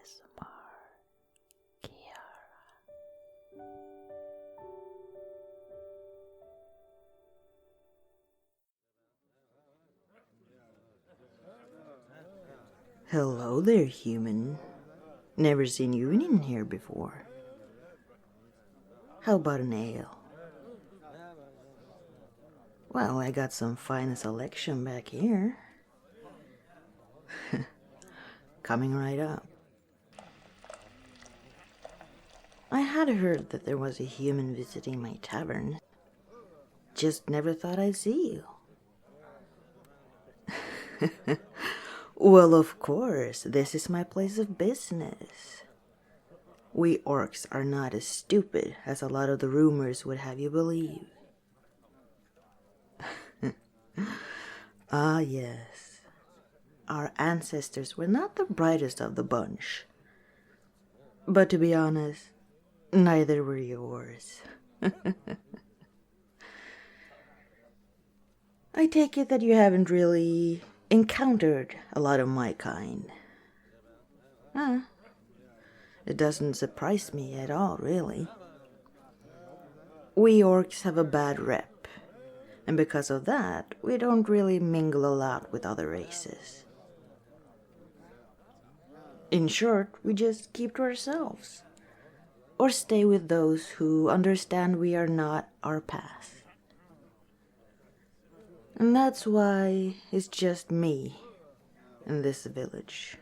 ASMR Kiara. Hello there, human. Never seen you in here before. How about an ale? Well, I got some fine selection back here. Coming right up. I had heard that there was a human visiting my tavern. Just never thought I'd see you. Well, of course, this is my place of business. We orcs are not as stupid as a lot of the rumors would have you believe. Ah, yes. Our ancestors were not the brightest of the bunch. But to be honest, neither were yours. I take it that you haven't really encountered a lot of my kind. It doesn't surprise me at all, really. We orcs have a bad rep, and because of that, we don't really mingle a lot with other races. In short, we just keep to ourselves, or stay with those who understand we are not our path. And that's why it's just me in this village.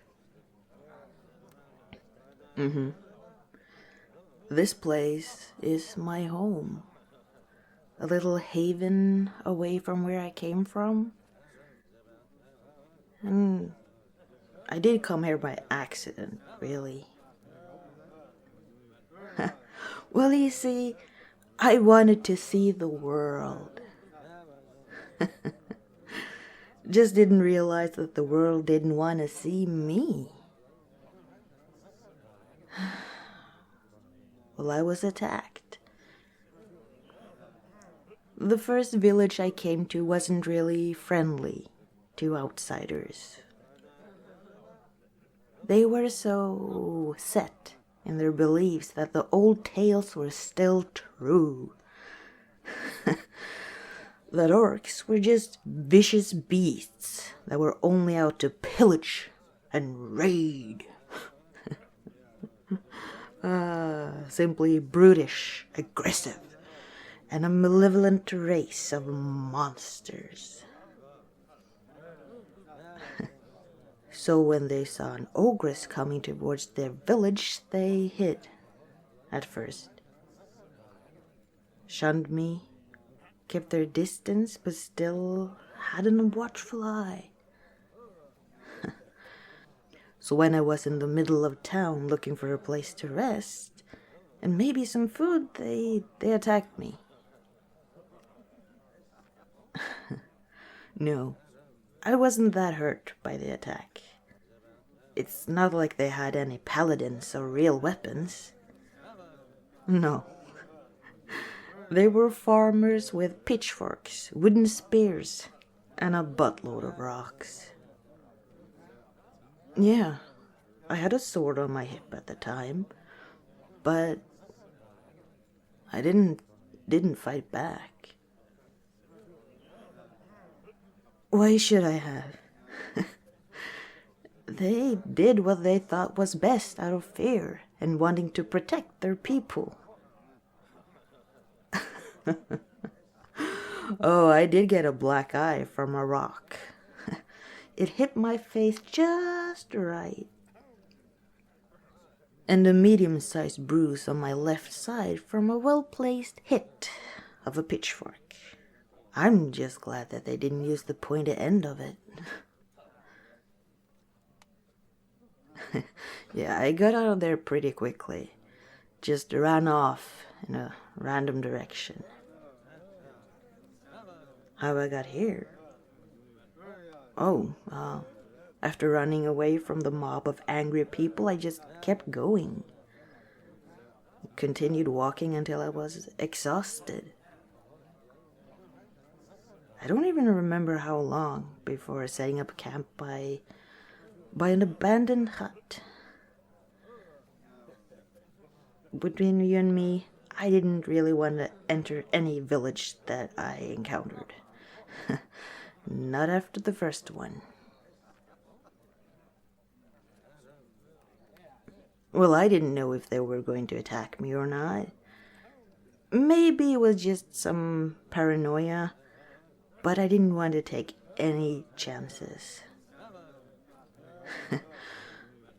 This place is my home. A little haven away from where I came from. And I did come here by accident, really. Well, you see, I wanted to see the world. Just didn't realize that the world didn't want to see me. Well, I was attacked. The first village I came to wasn't really friendly to outsiders. They were so set in their beliefs that the old tales were still true. That orcs were just vicious beasts that were only out to pillage and raid. Simply brutish, aggressive, and a malevolent race of monsters. So when they saw an ogress coming towards their village, they hid at first. Shunned me, kept their distance, but still had a watchful eye. So when I was in the middle of town looking for a place to rest, and maybe some food, they attacked me. No, I wasn't that hurt by the attack. It's not like they had any paladins or real weapons. No. They were farmers with pitchforks, wooden spears, and a buttload of rocks. Yeah, I had a sword on my hip at the time, but I didn't fight back. Why should I have? They did what they thought was best out of fear and wanting to protect their people. Oh, I did get a black eye from a rock. It hit my face just right. And a medium-sized bruise on my left side from a well-placed hit of a pitchfork. I'm just glad that they didn't use the pointed end of it. Yeah, I got out of there pretty quickly. Just ran off in a random direction. How I got here? Oh, after running away from the mob of angry people, I just kept going. Continued walking until I was exhausted. I don't even remember how long before setting up camp by an abandoned hut. between you and me, I didn't really want to enter any village that I encountered. Not after the first one. Well, I didn't know if they were going to attack me or not. Maybe it was just some paranoia, but I didn't want to take any chances.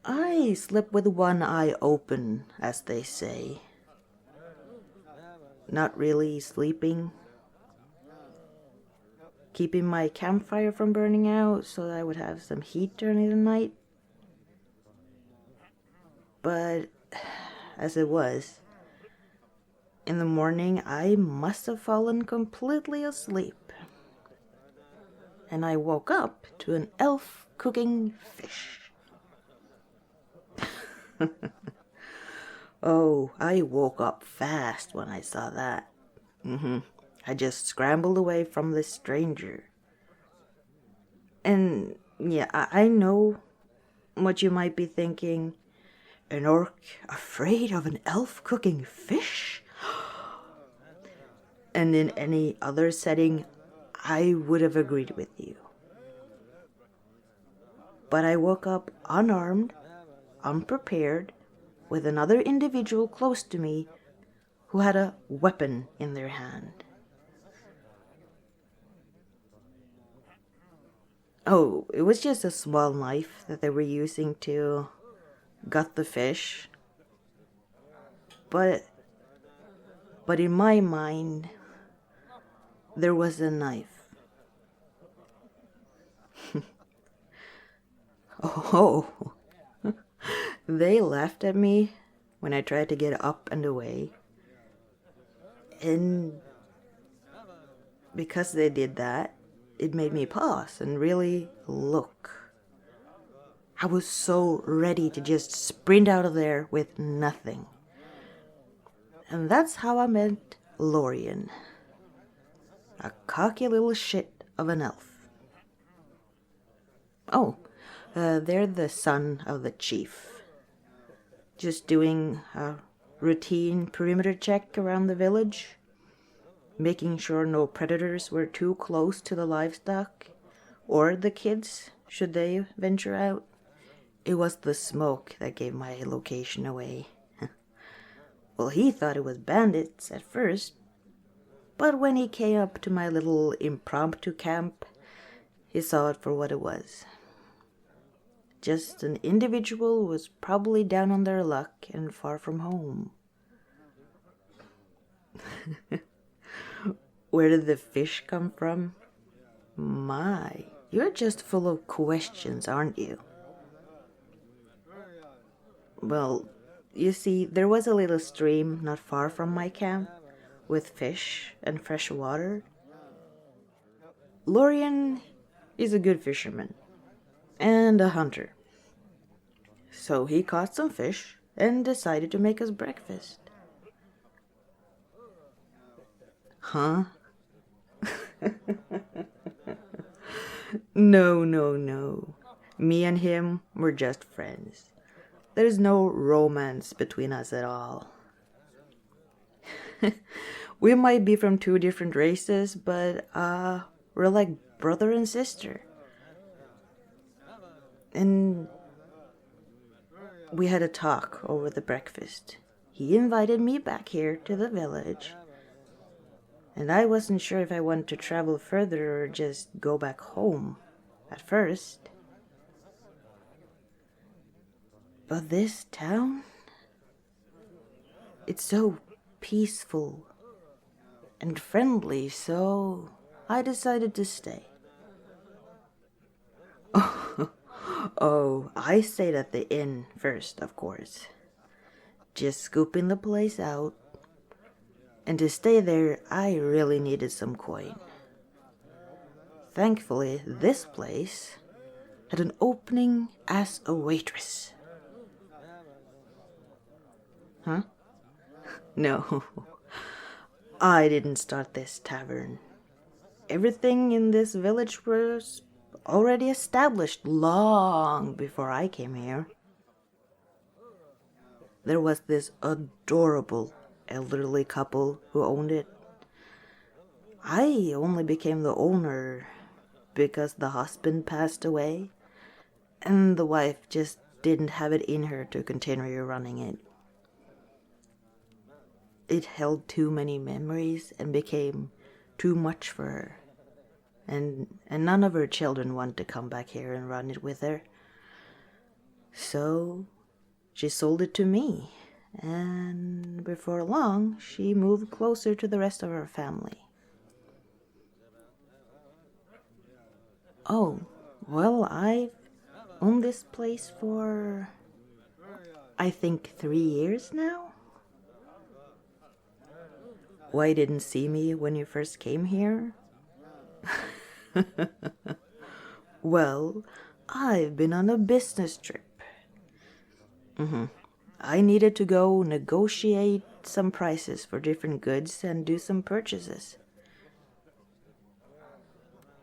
I slept with one eye open, as they say. Not really sleeping. Keeping my campfire from burning out so that I would have some heat during the night. But as it was, in the morning I must have fallen completely asleep. And I woke up to an elf cooking fish. Oh, I woke up fast when I saw that. I just scrambled away from this stranger. And yeah, I know what you might be thinking. An orc afraid of an elf cooking fish? And in any other setting, I would have agreed with you. But I woke up unarmed, unprepared, with another individual close to me who had a weapon in their hand. Oh, it was just a small knife that they were using to gut the fish. But in my mind, there was a knife. Oh, they laughed at me when I tried to get up and away. And because they did that, it made me pause and really look. I was so ready to just sprint out of there with nothing. And that's how I met Lorien. A cocky little shit of an elf. Oh, they're the son of the chief. Just doing a routine perimeter check around the village. Making sure no predators were too close to the livestock. Or the kids, should they venture out. It was the smoke that gave my location away. Well, he thought it was bandits at first. But when he came up to my little impromptu camp, he saw it for what it was. Just an individual who was probably down on their luck and far from home. Where did the fish come from? My, you're just full of questions, aren't you? Well, you see, there was a little stream not far from my camp with fish and fresh water. Lorien is a good fisherman and a hunter. So he caught some fish and decided to make us breakfast. Huh? No. Me and him were just friends. There's no romance between us at all. We might be from two different races, but we're like brother and sister. And we had a talk over the breakfast. He invited me back here to the village. And I wasn't sure if I wanted to travel further or just go back home at first. But this town, it's so peaceful and friendly, so I decided to stay. Oh, I stayed at the inn first, of course. Just scooping the place out. And to stay there, I really needed some coin. Thankfully, this place had an opening as a waitress. Huh? No, I didn't start this tavern. Everything in this village was already established long before I came here. there was this adorable elderly couple who owned it. I only became the owner because the husband passed away, and the wife just didn't have it in her to continue running it. It held too many memories and became too much for her. And none of her children wanted to come back here and run it with her. So she sold it to me, and before long she moved closer to the rest of her family. Oh, well, I've owned this place for, I think, 3 years now. Why didn't see me when you first came here? Well, I've been on a business trip. I needed to go negotiate some prices for different goods and do some purchases.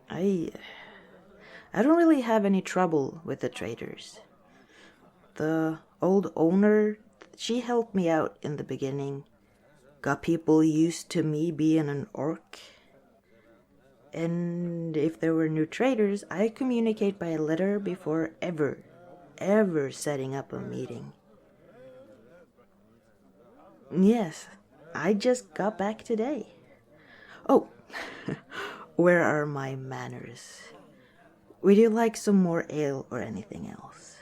I don't really have any trouble with the traders. The old owner, she helped me out in the beginning. Got people used to me being an orc. And if there were new traders, I communicate by letter before ever setting up a meeting. Yes, I just got back today. Oh, where are my manners? Would you like some more ale or anything else?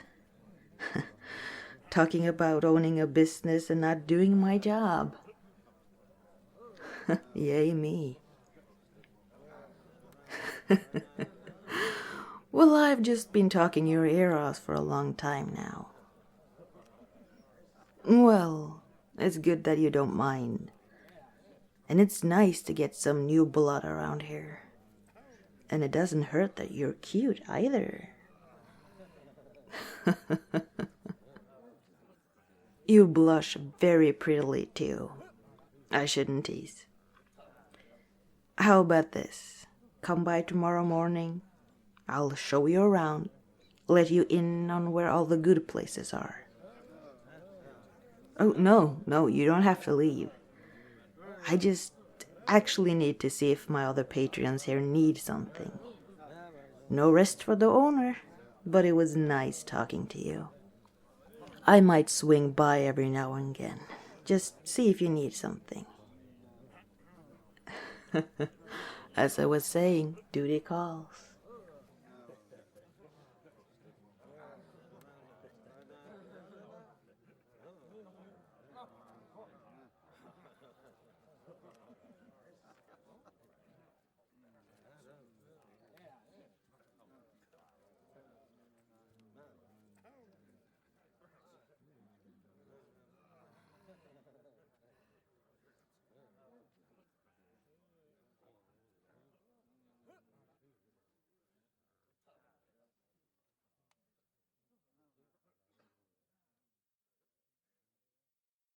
Talking about owning a business and not doing my job. Yay me. Well, I've just been talking your ear off for a long time now. Well, it's good that you don't mind. And it's nice to get some new blood around here. And it doesn't hurt that you're cute either. You blush very prettily too. I shouldn't tease. How about this? Come by tomorrow morning. I'll show you around, let you in on where all the good places are. Oh, no, you don't have to leave. I just actually need to see if my other patrons here need something. No rest for the owner, but it was nice talking to you. I might swing by every now and again, just see if you need something. As I was saying, duty calls.